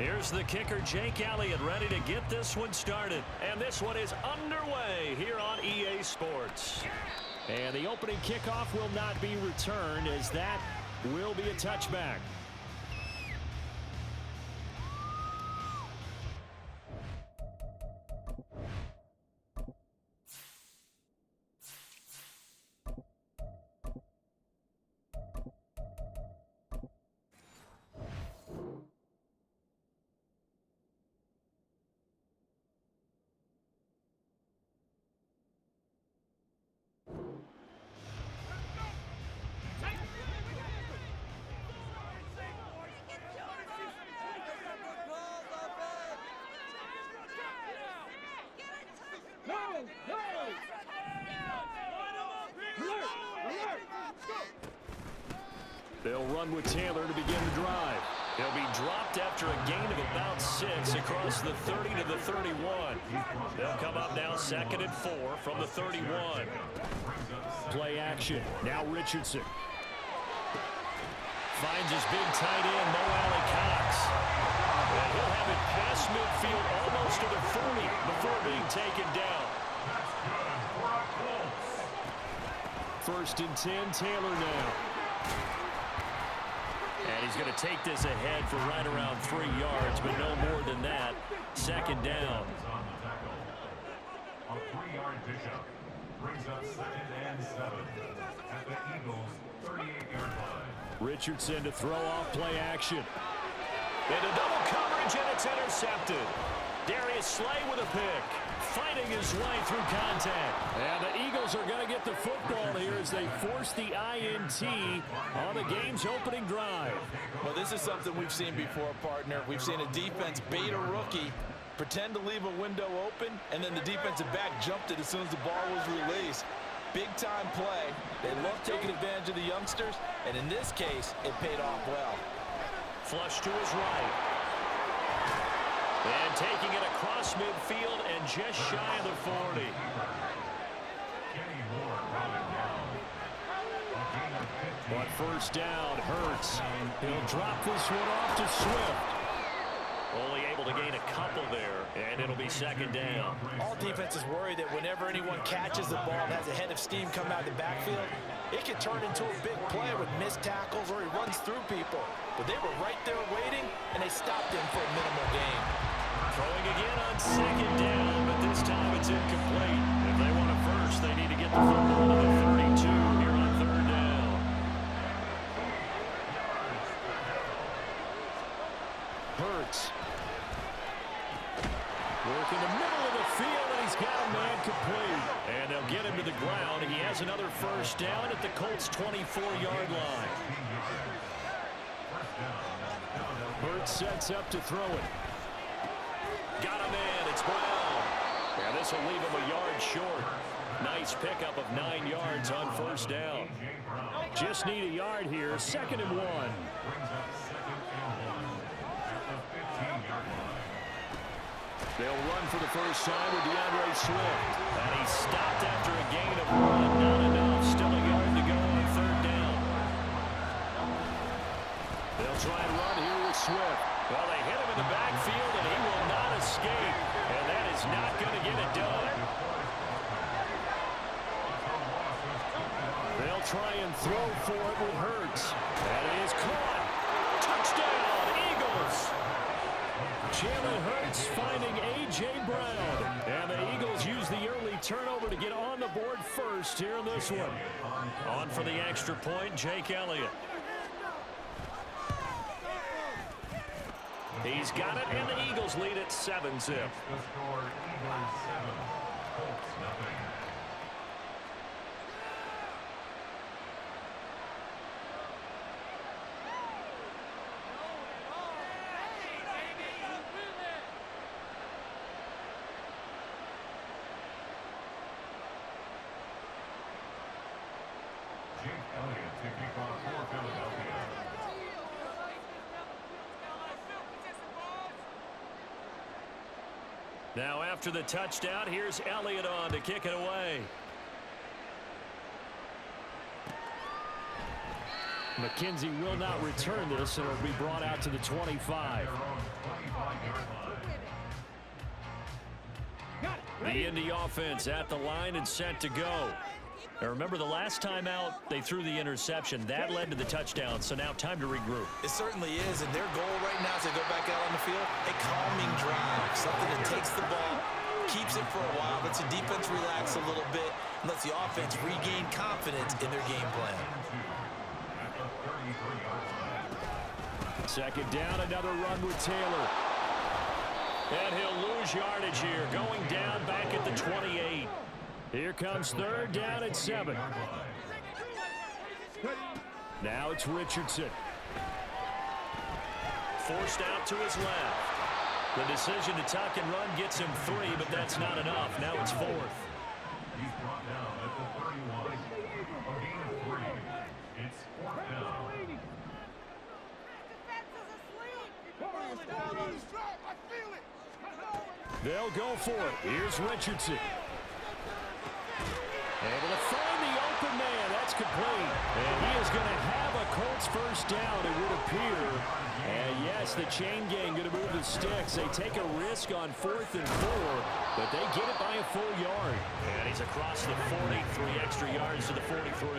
Here's the kicker, Jake Elliott, ready to get this one started. And this one is underway here on EA Sports. And the opening kickoff will not be returned, as that will be a touchback. They'll run with Taylor to begin the drive. He'll be dropped after a gain of about 6 across the 30 to the 31. They'll come up now 2nd and 4 from the 31. Play action. Now Richardson. Finds his big tight end, Mo Alley Cox. And he'll have it past midfield almost to the 40 before being taken down. 1st and 10, Taylor now. And he's going to take this ahead for right around 3 yards, but no more than that. 2nd down. A 3-yard pickup brings up 2nd and 7 at the Eagles' 38-yard line. Richardson to throw off play action. Into double coverage, and it's intercepted. Darius Slay with a pick. Fighting his way through contact. And the Eagles are going to get the football here as they force the INT on the game's opening drive. Well, this is something we've seen before, partner. We've seen a defense bait a rookie, pretend to leave a window open, and then the defensive back jumped it as soon as the ball was released. Big-time play. They love taking advantage of the youngsters, and in this case, it paid off well. Flush to his right. And taking it across midfield and just shy of the 40. But 1st down, Hurts. He'll drop this one off to Swift. Only able to gain a couple there, and it'll be 2nd down. All defenses worry that whenever anyone catches the ball and has a head of steam coming out of the backfield, it can turn into a big play with missed tackles or he runs through people. But they were right there waiting, and they stopped him for a minimal gain. Throwing again on 2nd down, but this time it's incomplete. If they want a first, they need to get the football to the 32 here on 3rd down. Hurts. Work in the middle of the field, and he's got a man complete. And they'll get him to the ground. He has another 1st down at the Colts' 24-yard line. Hurts sets up to throw it. Got a man, it's Brown. And this will leave him a yard short. Nice pickup of 9 yards on 1st down. Just need a yard here, 2nd and 1. They'll run for the first time with DeAndre Swift. And he's stopped after a gain of 1. Not enough, still a yard to go on 3rd down. They'll try and run here with Swift. Well, they hit him in the backfield, and he will not escape. And that is not going to get it done. They'll try and throw for it with Hurts. And it is caught. Touchdown, Eagles. Jalen Hurts finding A.J. Brown. And the Eagles use the early turnover to get on the board first here in this one. On for the extra point, Jake Elliott. He's got it, and the Eagles lead at 7-zip. The score, Eagles 7, Colts nothing. Jake Elliott to kick off for Philadelphia. Now after the touchdown, here's Elliott on to kick it away. McKenzie will not return this, and it'll be brought out to the 25. The Indy offense at the line and set to go. Now remember, the last time out, they threw the interception. That led to the touchdown, so now time to regroup. It certainly is, and their goal right now as they go back out on the field, a calming drive, something that takes the ball, keeps it for a while, lets the defense relax a little bit, and lets the offense regain confidence in their game plan. Second down, another run with Taylor. And he'll lose yardage here, going down back at the 28. Here comes third down at 7. Now it's Richardson. Forced out to his left. The decision to tuck and run gets him 3, but that's not enough. Now it's 4th. He's brought down at the 31. A gain of 3. It's 4th down. They'll go for it. Here's Richardson. Able to find the open man. That's complete. And he is going to have a Colts first down, it would appear. And yes, the chain gang going to move the sticks. They take a risk on 4th and 4, but they get it by a full yard. And he's across the 40, 3 extra yards to the 43.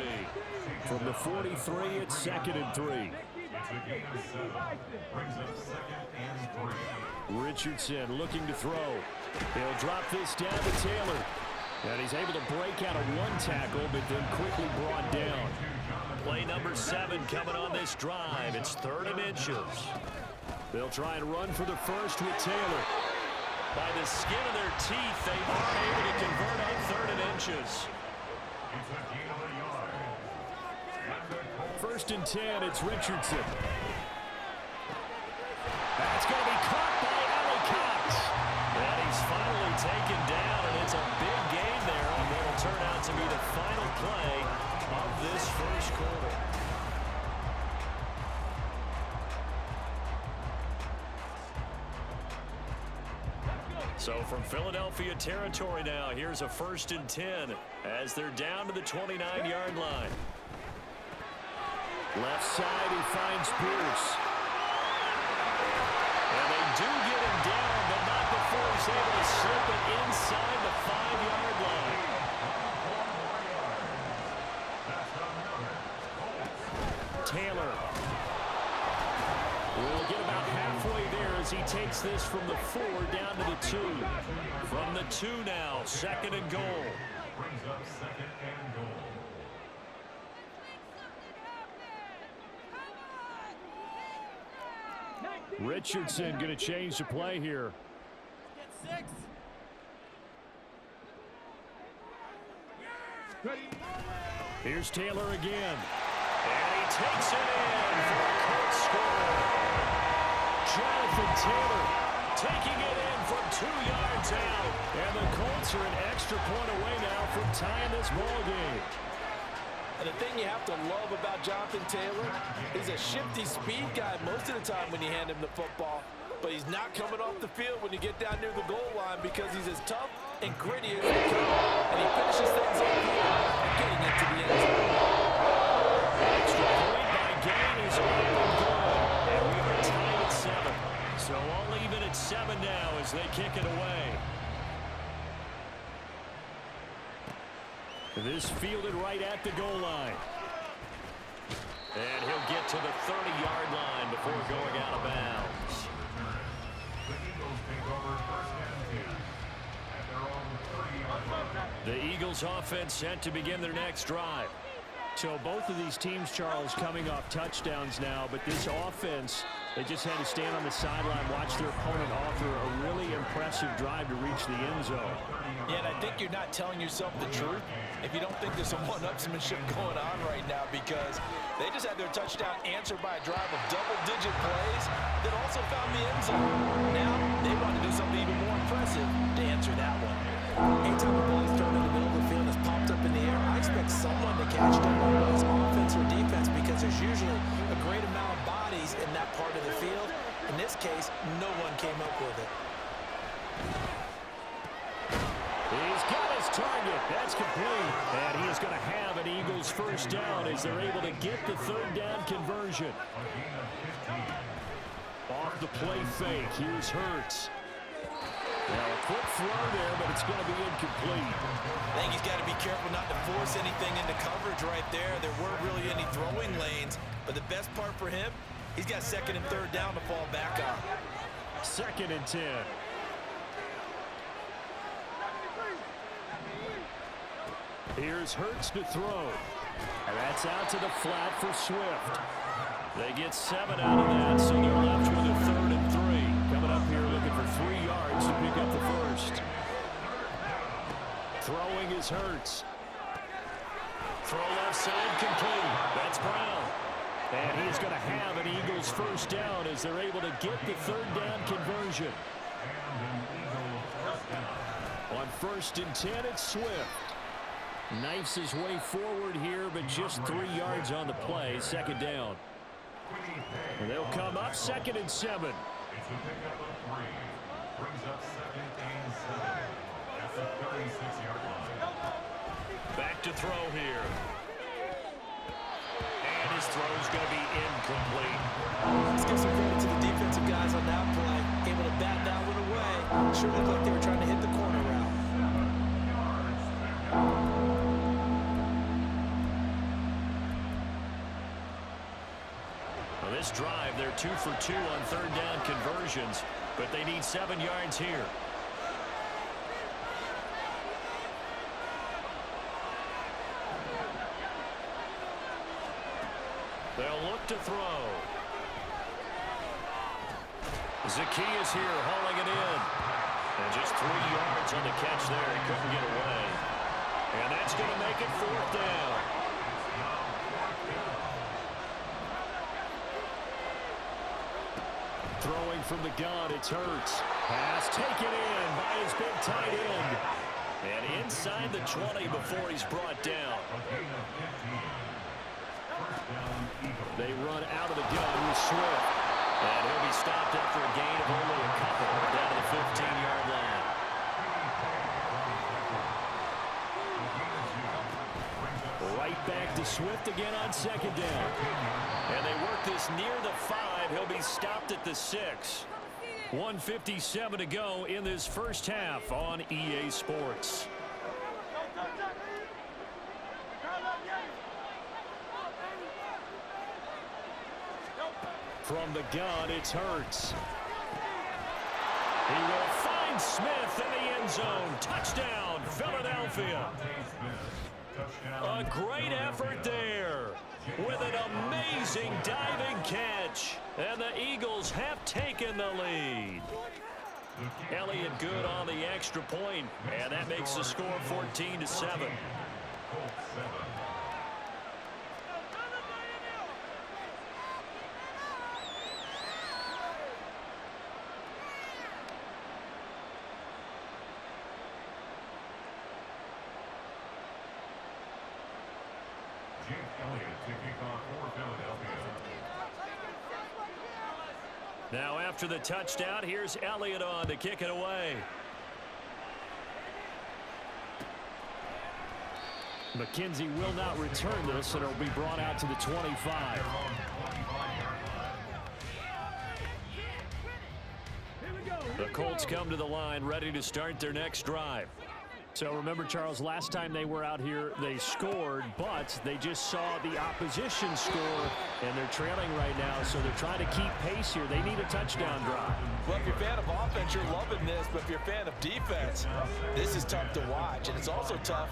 From the 43, it's 2nd and 3. It's a gain of 7. Brings up 2nd and 3. Richardson looking to throw. He'll drop this down to Taylor. And he's able to break out of one tackle, but then quickly brought down. Play number 7 coming on this drive. It's 3rd and inches. They'll try and run for the first with Taylor. By the skin of their teeth, they are able to convert on 3rd and inches. It's a gain of a yard. 1st and 10, it's Richardson. That's going to be caught by Allie Cox. And he's finally taken down, and it's a big gain there on what will turn out to be the final play of this first quarter. So from Philadelphia territory now, here's a 1st and 10 as they're down to the 29-yard line. Left side, he finds Pierce. And they do get him down, but not before he's able to slip it inside the 5-yard line. Taylor will get about halfway there as he takes this from the 4 down to the 2. From the 2 now, 2nd and goal. Brings up 2nd and goal. Richardson going to change the play here. Here's Taylor again. And he takes it in for a Colts score. Jonathan Taylor taking it in from 2 yards out. And the Colts are an extra point away now from tying this ball game. And the thing you have to love about Jonathan Taylor, he's a shifty speed guy most of the time when you hand him the football. But he's not coming off the field when you get down near the goal line because he's as tough and gritty as he can. And he finishes things up here, getting into the end zone. Extra point by Gain is up and good. And we are tied at 7. So all even at 7 now as they kick it away. This fielded right at the goal line. And he'll get to the 30-yard line before going out of bounds. The Eagles take over 1st and 10 at their own 30-yard line. The Eagles offense set to begin their next drive. So both of these teams, Charles, coming off touchdowns now, but this offense, they just had to stand on the sideline, watch their opponent offer a really impressive drive to reach the end zone. Yeah, and I think you're not telling yourself the truth if you don't think there's some one-upsmanship going on right now, because they just had their touchdown answered by a drive of double-digit plays that also found the end zone. Now they want to do something even more impressive to answer that one. Anytime the ball is thrown in the middle of the field, it's popped up in the air, I expect someone to catch it, whether it's offense or defense, because there's usually a great amount of bodies in that part of the field. In this case, no one came up with it. He's got his target. That's complete. And he is going to have an Eagles first down as they're able to get the 3rd down conversion. Off the play fake. Here's Hurts. Now a quick throw there, but it's going to be incomplete. I think he's got to be careful not to force anything into coverage right there. There weren't really any throwing lanes, but the best part for him, he's got second and third down to fall back on. 2nd and 10. Here's Hurts to throw. And that's out to the flat for Swift. They get 7 out of that, so they're left with a 3rd and 3. Coming up here looking for 3 yards to pick up the first. Throwing is Hurts. Throw left side complete. That's Brown. And he's going to have an Eagles first down as they're able to get the 3rd down conversion. On 1st and 10, it's Swift. Knifes his way forward here, but just 3 yards on the play. 2nd down. And they'll come up 2nd and 7. It's a pickup of 3. Brings up 2nd and 7. That's a 36-yard line. Back to throw here. And his throw's going to be incomplete. Let's give some credit to the defensive guys on that play. Able to bat that one away. Sure looked like they were trying to hit the corner route. Well, this drive, they're 2 for 2 on 3rd down conversions, but they need 7 yards here. They'll look to throw. Zacchaeus here hauling it in. And just 3 yards on the catch there. He couldn't get away. And that's going to make it 4th down. Throwing from the gun, it's Hurts. Pass taken in by his big tight end. And inside the 20 before he's brought down. They run out of the gun with Swift. And he'll be stopped after a gain of only a couple down to the 15-yard line. Right back to Swift again on 2nd down. And they work this near the 5. He'll be stopped at the 6. 1:57 to go in this first half on EA Sports. From the gun, it's Hurts. He will find Smith in the end zone. Touchdown, Philadelphia. A great effort there with an amazing diving catch. And the Eagles have taken the lead. Elliott good on the extra point, and that makes the score 14-7. Now after the touchdown, here's Elliott on to kick it away. McKenzie will not return this, and it'll be brought out to the 25. The Colts come to the line, ready to start their next drive. So remember, Charles, last time they were out here, they scored, but they just saw the opposition score, and they're trailing right now, so they're trying to keep pace here. They need a touchdown drive. Well, if you're a fan of offense, you're loving this, but if you're a fan of defense, this is tough to watch, and it's also tough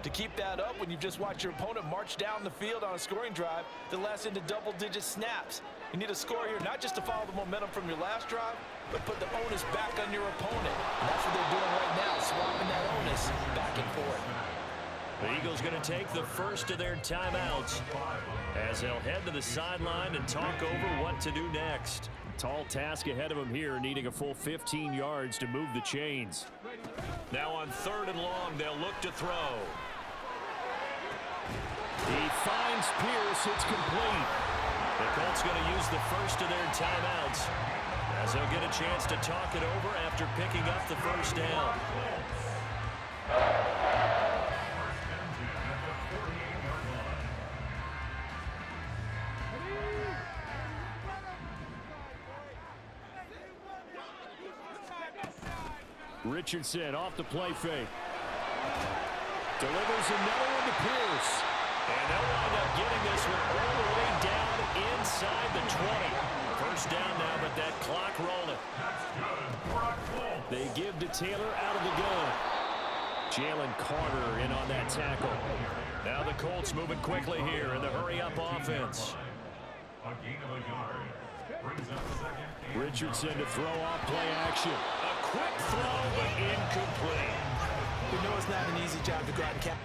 to keep that up when you just watch your opponent march down the field on a scoring drive that lasts into double-digit snaps. You need a score here, not just to follow the momentum from your last drive, but put the onus back on your opponent. And that's what they're doing right now, swapping that onus back and forth. The Eagles going to take the first of their timeouts as they'll head to the sideline and talk over what to do next. Tall task ahead of them here, needing a full 15 yards to move the chains. Now on 3rd and long, they'll look to throw. He finds Pierce. It's complete. The Colts going to use the first of their timeouts as they'll get a chance to talk it over after picking up the first down. Richardson off the play fake. Delivers another one to Pierce. And they'll wind up getting this one all the way down inside the 20. First down now, but that clock rolling. They give to Taylor out of the gun. Jalen Carter in on that tackle. Now the Colts moving quickly here in the hurry-up offense. Richardson to throw off play action. A quick throw, but incomplete. We know it's not an easy job to go out and catch.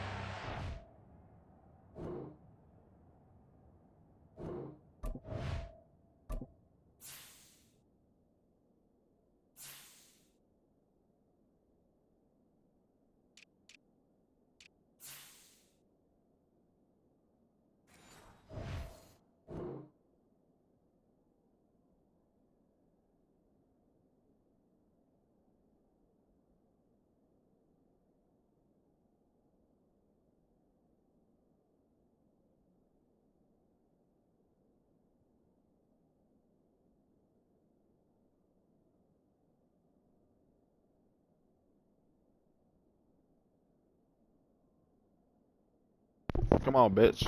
Come on, bitch.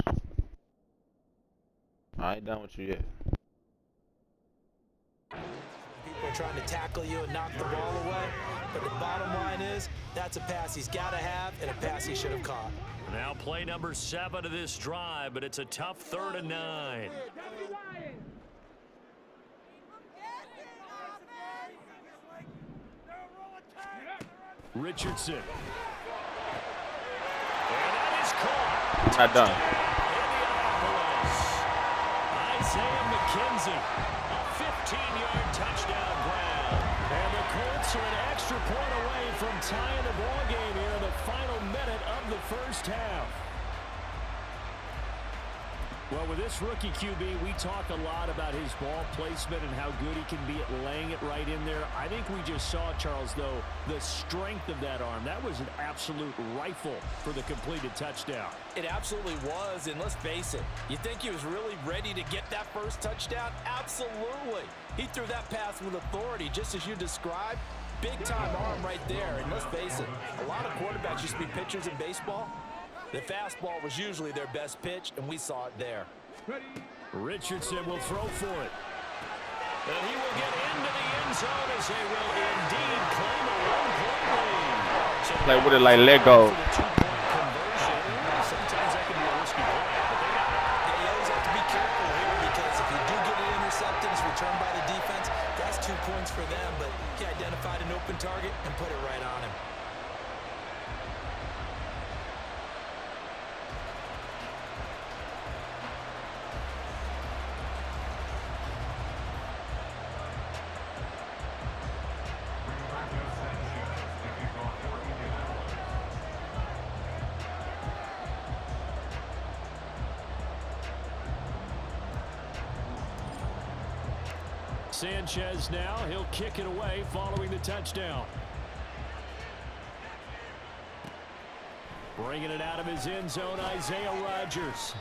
I ain't done with you yet. People are trying to tackle you and knock the ball away, but the bottom line is that's a pass he's got to have and a pass he should have caught. Now play number 7 of this drive, but it's a tough 3rd and 9. Richardson. And that is caught. Not done. Isaiah McKenzie, a 15-yard touchdown grab. And the Colts are an extra point away from tying the ball game here in the final minute of the first half. Well, with this rookie QB, we talk a lot about his ball placement and how good he can be at laying it right in there. I think we just saw, Charles, though, the strength of that arm. That was an absolute rifle for the completed touchdown. It absolutely was, and let's face it, you think he was really ready to get that first touchdown? Absolutely. He threw that pass with authority, just as you described. Big-time arm right there, and let's face it, a lot of quarterbacks used to be pitchers in baseball. The fastball was usually their best pitch, and we saw it there. Richardson will throw for it. And he will get into the end zone as they will indeed claim a one-point lead. Play with it like Lego. Sometimes that can be a risky play. You always have to be careful here because if you do get an intercepted, it's returned by the defense, that's 2 points for them, but he identified an open target and put it right on him. Sanchez now, he'll kick it away following the touchdown. Bringing it out of his end zone, Isaiah Rodgers.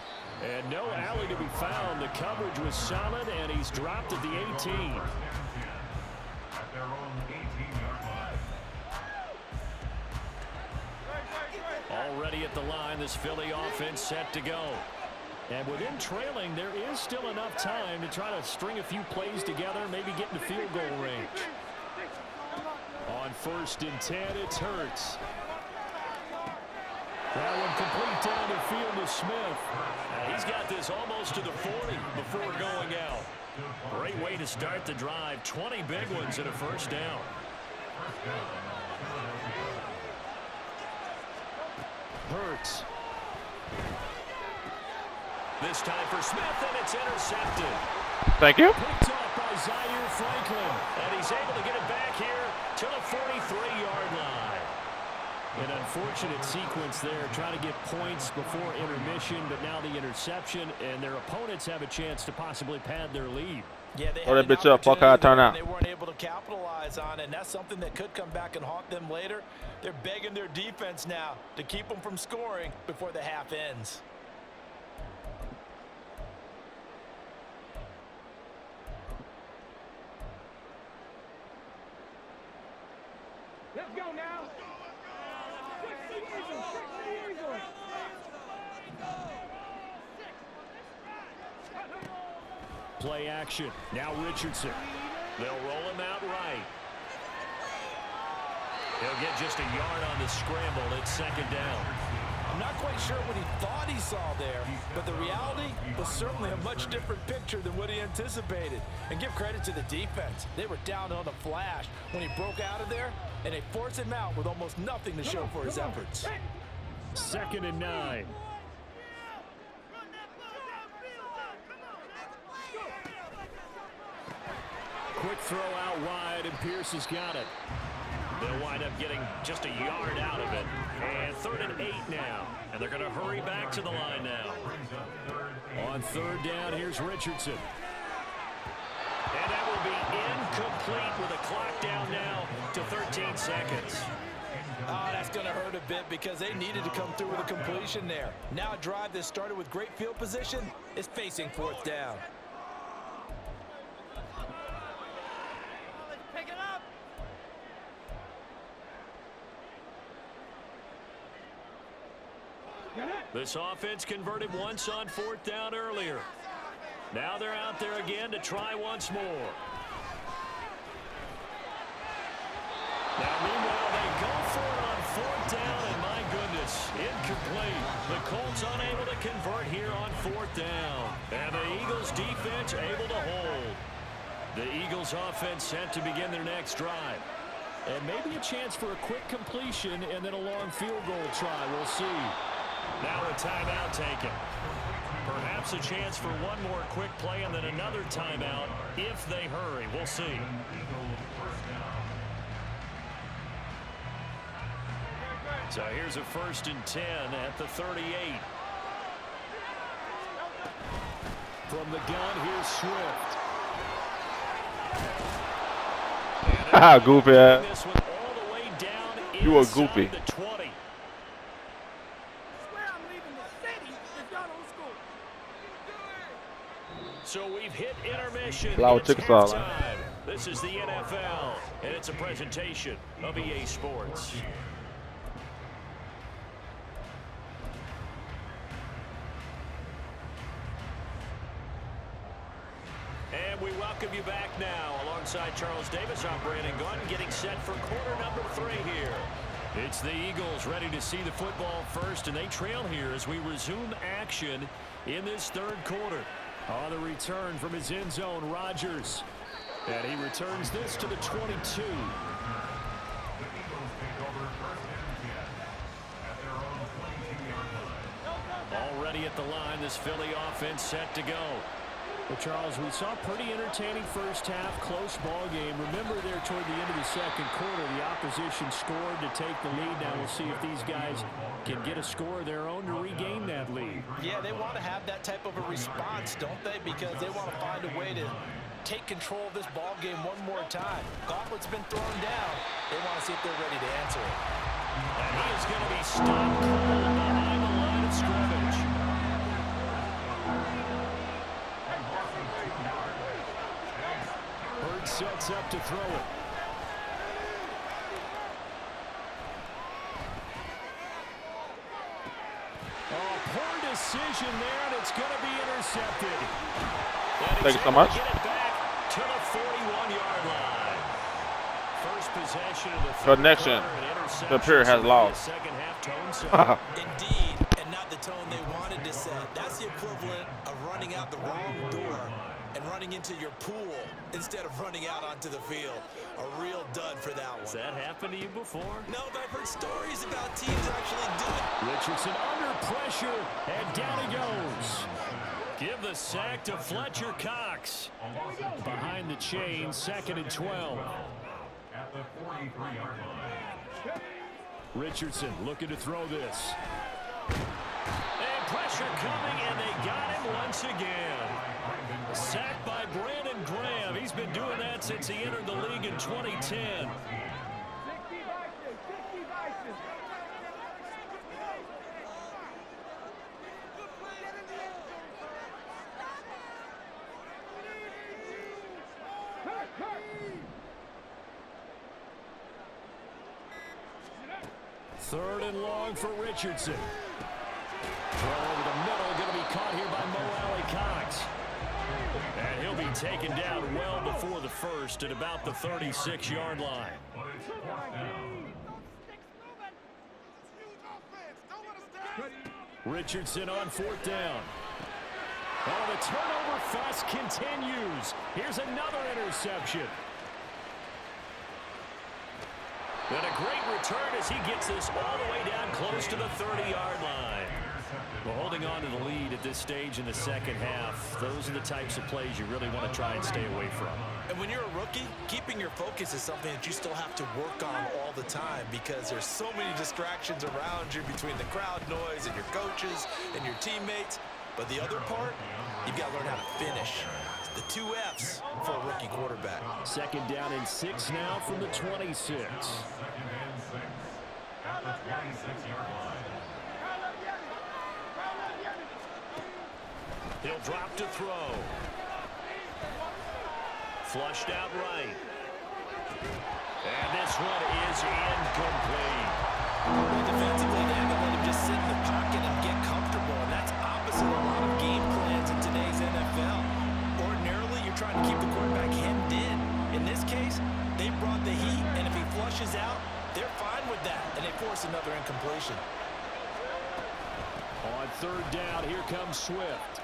And no alley to be found. The coverage was solid, and he's dropped at the 18. At their own 18-yard line. Already at the line, this Philly offense set to go. And within trailing, there is still enough time to try to string a few plays together, maybe get into field goal range. On 1st and 10, it's Hurts. That one complete down the field to Smith. He's got this almost to the 40 before going out. Great way to start the drive. 20 big ones and a first down. Hurts. This time for Smith, and it's intercepted. Thank you. Picked off by Zaire Franklin, and he's able to get it back here to the 43-yard line. An unfortunate sequence there, trying to get points before intermission, but now the interception, and their opponents have a chance to possibly pad their lead. Yeah, they Throw had that an bitch up. Fuck how I turn out. They weren't able to capitalize on it, and that's something that could come back and haunt them later. They're begging their defense now to keep them from scoring before the half ends. Let's go now. Play action. Now Richardson. They'll roll him out right. He'll get just a yard on the scramble. It's second down. I'm not quite sure what he thought he saw there, but the reality was certainly a much different picture than what he anticipated. And give credit to the defense. They were down on the flash when he broke out of there, and they forced him out with almost nothing to show for his efforts. 2nd and 9. Quick throw out wide, and Pierce has got it. They'll wind up getting just a yard out of it. And 3rd and 8 now. And they're going to hurry back to the line now. On 3rd down, here's Richardson. And that will be incomplete with a clock down now to 13 seconds. Oh, that's going to hurt a bit because they needed to come through with a completion there. Now a drive that started with great field position is facing 4th down. This offense converted once on 4th down earlier. Now they're out there again to try once more. Now, meanwhile, they go for it on 4th down, and my goodness, incomplete. The Colts unable to convert here on 4th down. And the Eagles defense able to hold. The Eagles offense set to begin their next drive. And maybe a chance for a quick completion and then a long field goal try. We'll see. Now a timeout taken. Perhaps a chance for one more quick play and then another timeout if they hurry. We'll see. So here's a 1st and 10 at the 38. From the gun, here's Swift. Goofy ass. This one all the way down You a inside goofy. the 20. So we've hit intermission. Flower It's Chickasaw. halftime. This is the NFL, and it's a presentation of EA Sports. And we welcome you back now. Alongside Charles Davis, I'm Brandon Gunn, getting set for quarter number 3 here. It's the Eagles ready to see the football first, and they trail here as we resume action in this 3rd quarter. On the return from his end zone, Rodgers. And he returns this to the 22. The Eagles take over 1st and 10 at their own 22-yard line. Already at the line, this Philly offense set to go. Well, Charles, we saw a pretty entertaining first half, close ball game. Remember there toward the end of the 2nd quarter, the opposition scored to take the lead. Now we'll see if these guys can get a score of their own to regain that lead. Yeah, they want to have that type of a response, don't they? Because they want to find a way to take control of this ball game one more time. Gauntlet's been thrown down. They want to see if they're ready to answer it. And he is going to be stopped cold behind the line of scrimmage. Hurts sets up to throw it. Oh, poor decision there, and it's going to be intercepted. Thank you so much. Get it back to the 41-yard line. First possession of the Connection. The period has lost. Second half tone set. Indeed, and not the tone they wanted to set. That's the equivalent of running out the wrong door and running into your pool instead of running out onto the field. A real dud for that one. Has that happened to you before? No, but I've heard stories about teams actually do it. Richardson under pressure, and down he goes. Give the sack to Fletcher Cox. Behind the chain, 2nd and 12. At the 43-yard line. Richardson looking to throw this. And pressure coming, and they got him once again. Sacked by Brandon Graham. He's been doing that since he entered the league in 2010. 3rd and long for Richardson. Throw over the middle, going to be caught here by Mo Alley Cox. And he'll be taken down well before the first at about the 36-yard line. Richardson on 4th down. Oh, the turnover fuss continues. Here's another interception. And a great return as he gets this all the way down close to the 30-yard line. Well, holding on to the lead at this stage in the second half, those are the types of plays you really want to try and stay away from. And when you're a rookie, keeping your focus is something that you still have to work on all the time because there's so many distractions around you between the crowd noise and your coaches and your teammates. But the other part, you've got to learn how to finish. The 2 F's for a rookie quarterback. 2nd down and 6 now from the 26. 2nd and 6 at the 26-yard line. He'll drop to throw. Flushed out right. And this one is incomplete. Well, defensively, they haven't let him just sit in the pocket and get comfortable, and that's opposite a lot of game plans in today's NFL. Ordinarily, you're trying to keep the quarterback hemmed in. In this case, they brought the heat, and if he flushes out, they're fine with that, and they force another incompletion. On 3rd down, here comes Swift.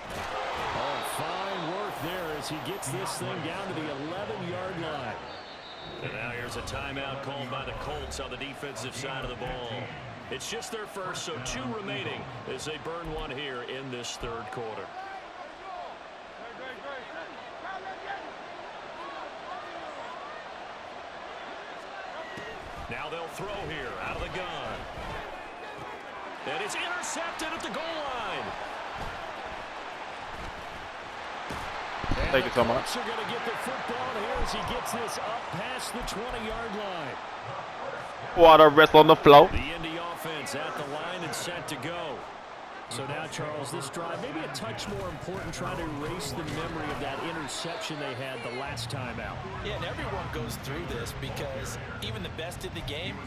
Oh, fine work there as he gets this thing down to the 11-yard line. And now here's a timeout called by the Colts on the defensive side of the ball. It's just their first, so 2 remaining as they burn one here in this 3rd quarter. Now they'll throw here out of the gun. And it's intercepted at the goal line. Thank you so much. Are going to get the football here as he gets this up past the 20-yard line. Water rest on the floor. The Indy offense at the line and set to go. So now, Charles, this drive maybe a touch more important, trying to erase the memory of that interception they had the last time out. Yeah, and everyone goes through this because even the best in the game,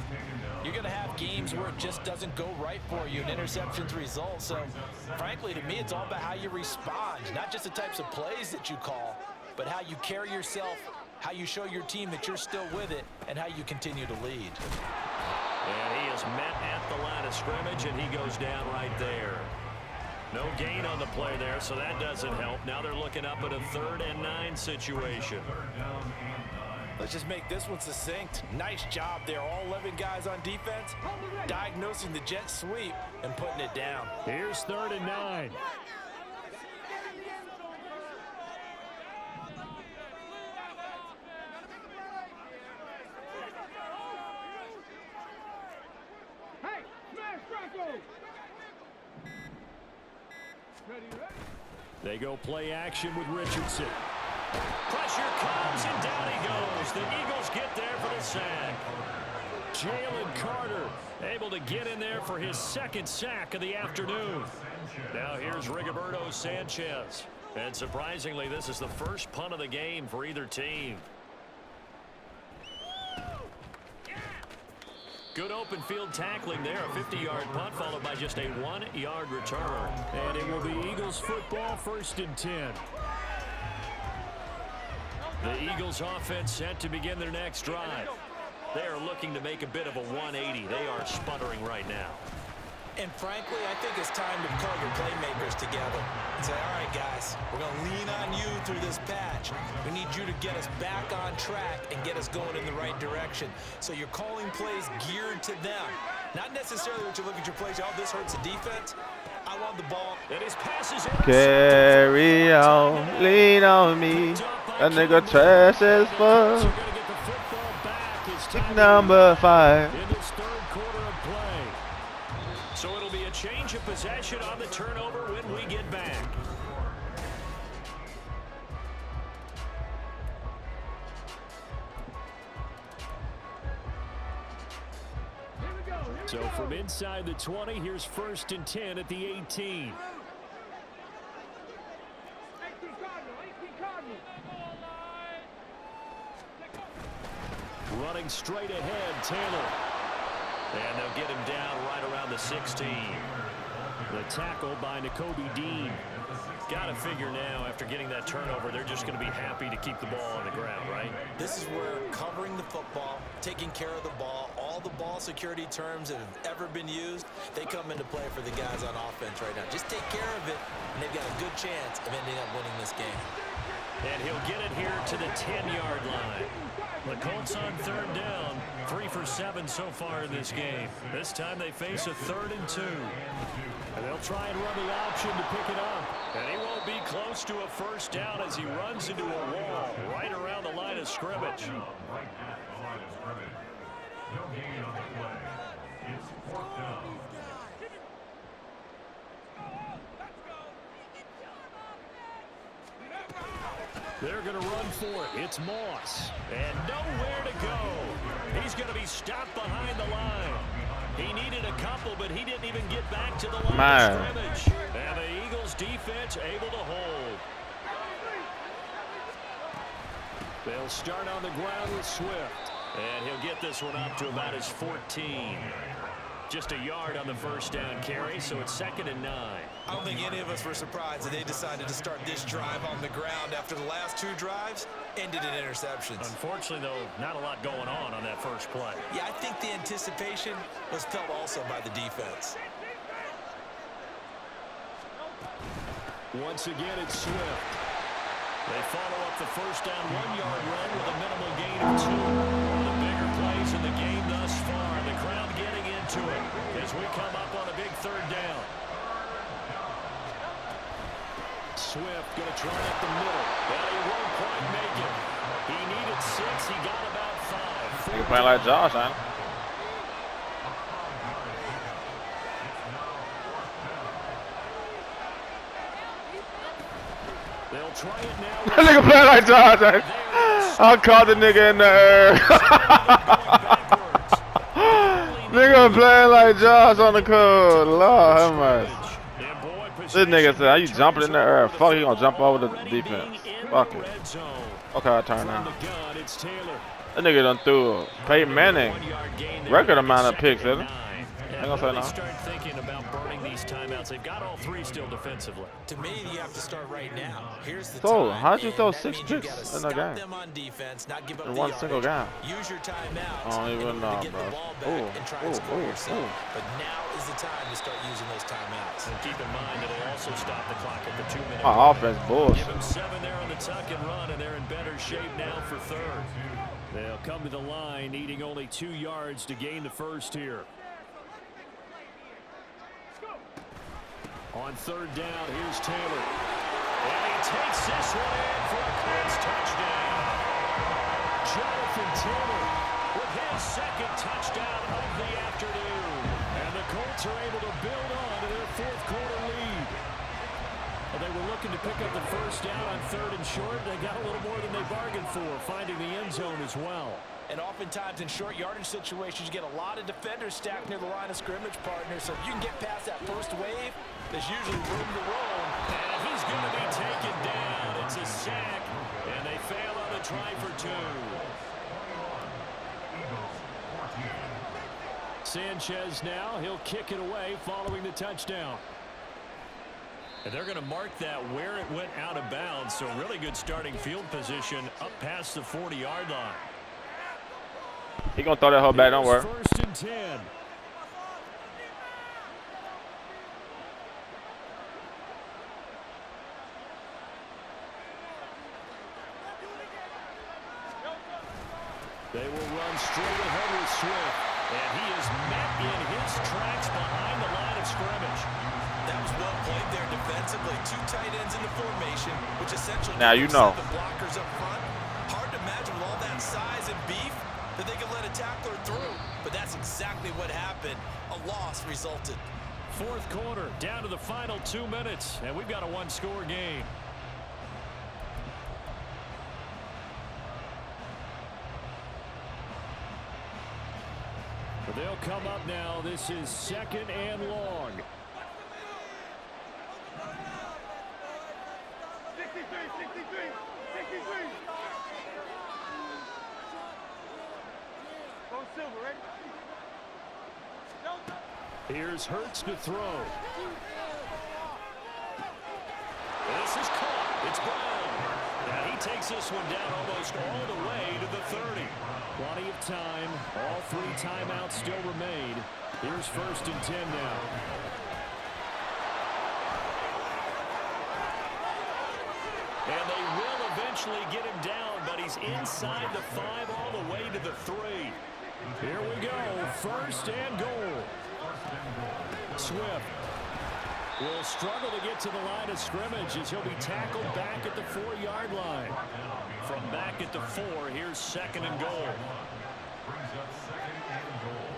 you're going to have games where it just doesn't go right for you and interceptions result. So, frankly, to me, it's all about how you respond, not just the types of plays that you call, but how you carry yourself, how you show your team that you're still with it, and how you continue to lead. And he is met at the line of scrimmage, and he goes down right there. No gain on the play there, so that doesn't help. Now they're looking up at a 3rd and 9 situation. Let's just make this one succinct. Nice job there. All 11 guys on defense, diagnosing the jet sweep and putting it down. Here's 3rd and 9. They go play action with Richardson. Pressure comes, and down he goes. The Eagles get there for the sack. Jalen Carter able to get in there for his 2nd sack of the afternoon. Now here's Rigoberto Sanchez. And surprisingly, this is the first punt of the game for either team. Good open field tackling there. A 50-yard punt followed by just a 1-yard return. And it will be Eagles football, 1st and 10. The Eagles offense set to begin their next drive. They are looking to make a bit of a 180. They are sputtering right now. And frankly, I think it's time to call your playmakers together and say, all right, guys, we're going to lean on you through this patch. We need you to get us back on track and get us going in the right direction. So you're calling plays geared to them. Not necessarily what you look at your plays, oh, this hurts the defense. I want the ball. And his passes Carry on, lean on me. That nigga trash as fuck. Number 5. In this 3rd quarter of play. So it'll be a change of possession on the turnover when we get back. So from inside the 20, here's 1st and 10 at the 18. Running straight ahead, Taylor. And they'll get him down right around the 16. The tackle by Nakobe Dean. Got to figure now, after getting that turnover, they're just going to be happy to keep the ball on the ground, right? This is where covering the football, taking care of the ball, all the ball security terms that have ever been used, they come into play for the guys on offense right now. Just take care of it, and they've got a good chance of ending up winning this game. And he'll get it here to the 10-yard line. The Colts on 3rd down, 3 for 7 so far in this game. This time they face a 3rd and 2. And they'll try and run the option to pick it up. And he won't be close to a first down as he runs into a wall right around the line of scrimmage. Right at the line of scrimmage. No gain on the play. It's 4th down. They're going to run for it. It's Moss. And nowhere to go. He's going to be stopped behind the line. He needed a couple, but he didn't even get back to the line of scrimmage. And the Eagles defense able to hold. They'll start on the ground with Swift. And he'll get this one up to about his 14. Just a yard on the first down carry, so it's 2nd and 9. I don't think any of us were surprised that they decided to start this drive on the ground after the last 2 drives ended in interceptions. Unfortunately, though, not a lot going on that first play. Yeah, I think the anticipation was felt also by the defense. Once again, it's Swift. They follow up the first down 1-yard run with a minimal gain of 2. One of the bigger plays in the game thus far. The crowd getting into it as we come up on a big 3rd down. Swift going to try up the middle. But he won't quite make it. He needed 6. He got about 5. You playing like Josh, huh? They'll try it now. That nigga playing like Josh, huh? I caught the nigga in the air. Nigga playing like Josh on the code. Lord have mercy. This nigga said, are you jumping in the air? Fuck, he gonna jump over the defense. Fuck it. Okay, I turn now. That nigga done threw a Peyton Manning record amount of picks, isn't it? I ain't gonna say no. Start thinking about burning these timeouts. They've got all 3 still defensively. To me, you have to start right now. Here's the So, time, how'd you throw and that 6 means you picks gotta in that stop game? them on defense, not give up In the one single yardage. game. Use your timeouts I don't even in order know, to get bro. the ball back Ooh, and try and score ooh, yourself. ooh. But now is the time to start using those timeouts. And keep in mind it'll also stop the clock at the 2-minute My mark. offense Give bullshit. them 7 there on the tuck and run, and they're in better shape now for 3rd. They'll come to the line, needing only 2 yards to gain the first here. On 3rd down, here's Taylor. And he takes this one in for a Colts touchdown. Jonathan Taylor with his 2nd touchdown of the afternoon. And the Colts are able to build on to their 4th quarter lead. Well, they were looking to pick up the first down on 3rd and short. They got a little more than they bargained for, finding the end zone as well. And oftentimes in short yardage situations, you get a lot of defenders stacked near the line of scrimmage, partner. So if you can get past that first wave, there's usually room to roll. And he's going to be taken down. It's a sack, and they fail on the try for 2. Sanchez now, he'll kick it away following the touchdown. And they're going to mark that where it went out of bounds. So really good starting field position up past the 40-yard line. He gonna throw that hoe back, don't worry. 1st and 10. They will run straight ahead with Swift. And he is met in his tracks behind the line of scrimmage. That was well played there defensively. 2 tight ends in the formation, which essentially Now you know. 7 blockers up front. Hard to imagine with all that size and beef that they could let a tackler through. But that's exactly what happened. A loss resulted. 4th quarter, down to the final 2 minutes, and we've got a 1-score game. But they'll come up now. This is 2nd and long. 63. Go Silver, right? Here's Hurts to throw. This is caught. It's Brown. Now he takes this one down almost all the way to the 30. Plenty of time. All 3 timeouts still remain. Here's 1st and 10 now. And they will eventually get him down, but he's inside the 5 all the way to the 3. Here we go. 1st and goal. Swift will struggle to get to the line of scrimmage as he'll be tackled back at the 4-yard line. From back at the 4, here's 2nd and goal. Brings up 2nd and goal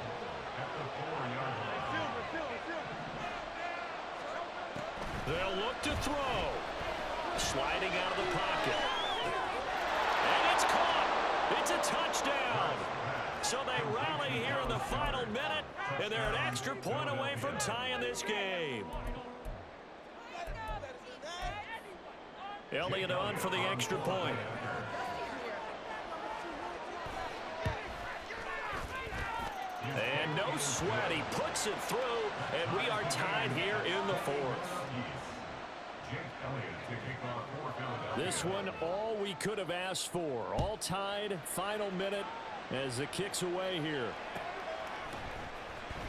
at the 4-yard line. They'll look to throw. Sliding out of the pocket. And it's caught. It's a touchdown. So they rally here in the final minute, and they're an extra point away from tying this game. Elliott on for the extra point. And no sweat. He puts it through, and we are tied here in the 4th. This one, all we could have asked for. All tied, final minute as it kicks away here.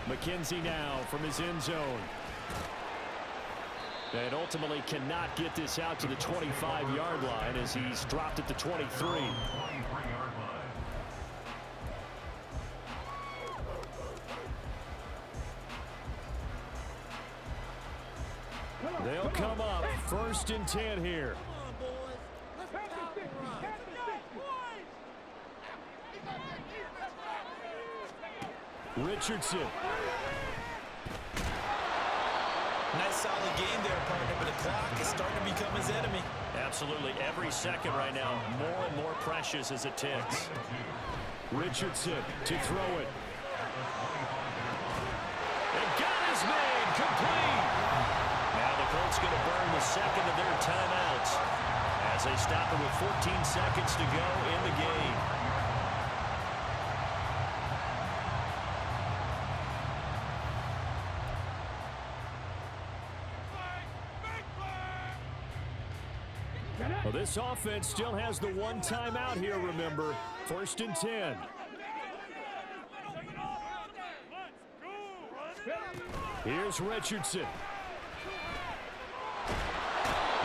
McKenzie now from his end zone. And ultimately cannot get this out to the 25-yard line as he's dropped at the 23. They'll come up 1st and 10 here. Richardson. Nice solid game there, partner, but the clock is starting to become his enemy. Absolutely. Every second right now, more and more precious as it ticks. Richardson to throw it. And got his man complete. Now the Colts going to burn the 2nd of their timeouts as they stop it with 14 seconds to go in the game. Well, this offense still has the 1 timeout here, remember. 1st and 10. Here's Richardson.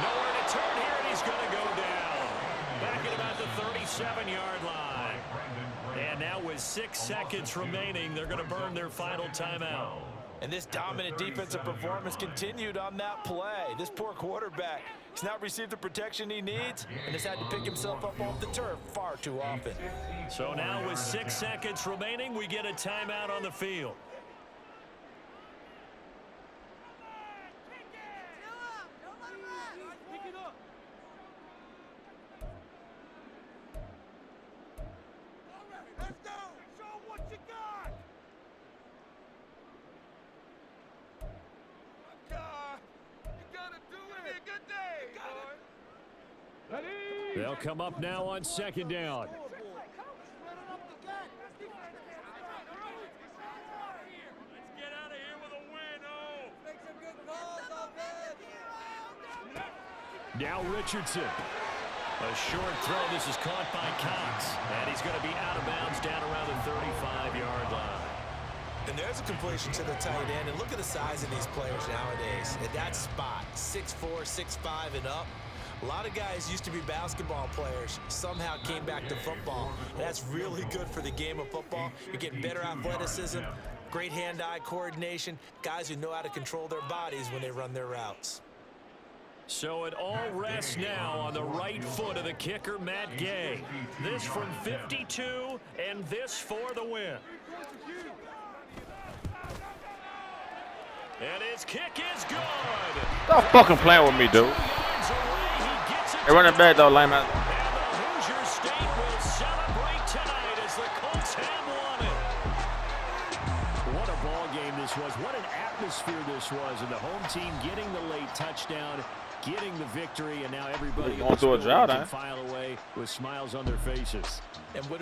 Nowhere to turn here, and he's going to go down. Back at about the 37-yard line. And now with 6 seconds remaining, they're going to burn their final timeout. And this dominant defensive performance continued on that play. This poor quarterback has not received the protection he needs and has had to pick himself up off the turf far too often. So now with 6 seconds remaining, we get a timeout on the field. They'll come up now on 2nd down. Now Richardson. A short throw. This is caught by Cox. And he's going to be out of bounds down around the 35-yard line. And there's a completion to the tight end. And look at the size of these players nowadays. At that spot, 6'4", 6'5", and up. A lot of guys used to be basketball players, somehow came back to football. And that's really good for the game of football. You're getting better athleticism, great hand-eye coordination, guys who know how to control their bodies when they run their routes. So it all rests now on the right foot of the kicker, Matt Gay. This from 52, and this for the win. And his kick is good. Stop fucking playing with me, dude. Hey, running back though, lineman. And the Hoosier State will celebrate tonight as the Colts have won it. What a ball game this was. What an atmosphere this was. And the home team getting the late touchdown, getting the victory, and now everybody going through a drought, can file away with smiles on their faces. And what